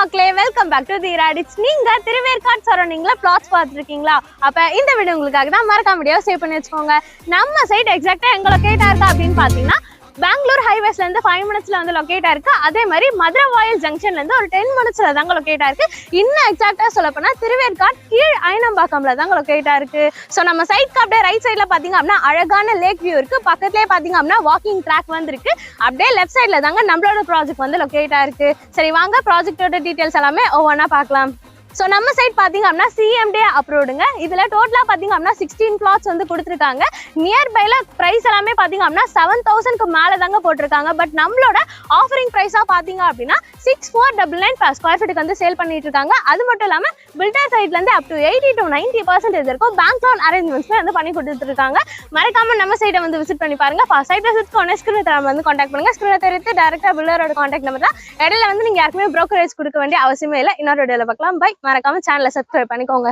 மக்களே, welcome back to the ராடிட்ஸ். நீங்க Thiruverkadu சரௌண்டிங்ல plots பார்த்துருக்கீங்களா? அப்ப இந்த வீடியோ உங்களுக்காக தான். மறக்காம வீடியோ சேவ் பண்ணி வச்சுக்கோங்க. நம்ம சைட் எக்ஸாக்டா எங்க லொகேட்டா இருக்கா அப்படின்னு பாத்தீங்கன்னா, பெங்களூர் ஹைவேஸ்ல இருந்து 5 மினிட்ஸ்ல வந்து லொகேட்டா இருக்கு. அதே மாதிரி மதுரை வாயில் ஜங்ஷன்ல இருந்து ஒரு 10 மினிட்ஸ்ல தாங்க லொகேட்டா இருக்கு. இன்னும் எக்ஸாக்டா சொல்ல போனா திருவேற்காடு கீழ் ஐனம்பாக்கம்ல தாங்க லொகேட்டா இருக்கு. சோ நம்ம சைட்க்கு அப்படியே ரைட் சைட்ல பாத்தீங்க அப்படின்னா அழகான லேக் வியூ இருக்கு. பக்கத்துலயே பாத்தீங்க அப்படின்னா வாக்கிங் ட்ராக் வந்து இருக்கு. அப்படியே லெஃப்ட் சைட்ல தாங்க நம்மளோட ப்ராஜெக்ட் வந்து லொகேட்டா இருக்கு. சரி வாங்க ப்ராஜெக்டோட டீடைல்ஸ் எல்லாமே ஒவ்வொன்றா பார்க்கலாம். ஸோ நம்ம சைட் பார்த்தீங்க அப்படின்னா சிஎம்டிஏ அப்ரூவ்டுங்க. இதில் டோட்டலாக பார்த்தீங்க அப்படின்னா 16 பிளாட்ஸ் வந்து கொடுத்துருக்காங்க. நியர்பைல ப்ரைஸ் எல்லாமே பார்த்தீங்க அப்படின்னா 7,000க்கு மேலே தாங்க போட்டிருக்காங்க. பட் நம்மளோட ஆஃபரிங் ப்ரைஸாக பார்த்தீங்க அப்படின்னா 6,499 per ஸ்கொயர் ஃபீட்டுக்கு வந்து சேல் பண்ணிட்டு இருக்காங்க. அது மட்டும் இல்லாமல் பில்டர் சைட்லேருந்து அப் டு 80 to 90% இருக்கும். பேங்க் லோன் அரேஞ்ச்மெண்ட்ஸ்மே வந்து பண்ணி கொடுத்துருக்காங்க. மறக்காம நம்ம சைட்டை வந்து விசிட் பண்ணி பாருங்க. சைட் விசிட்க்கு ஒன்று ஸ்கிரீன் வந்து காண்டாக்ட் பண்ணுங்க. ஸ்கிரீன் தெரிவித்து டேரக்டாக பில்டரோட காண்டாக்ட் நம்பர் தான். இடையில வந்து நீங்கள் யாருக்குமே ப்ரோக்கரேஜ் கொடுக்க வேண்டிய அவசியமே இல்லை. இன்னொரு வீடியோவில் பார்க்கலாம். பை. மறக்காம சேனலை சப்ஸ்கிரைப் பண்ணிக்கோங்க.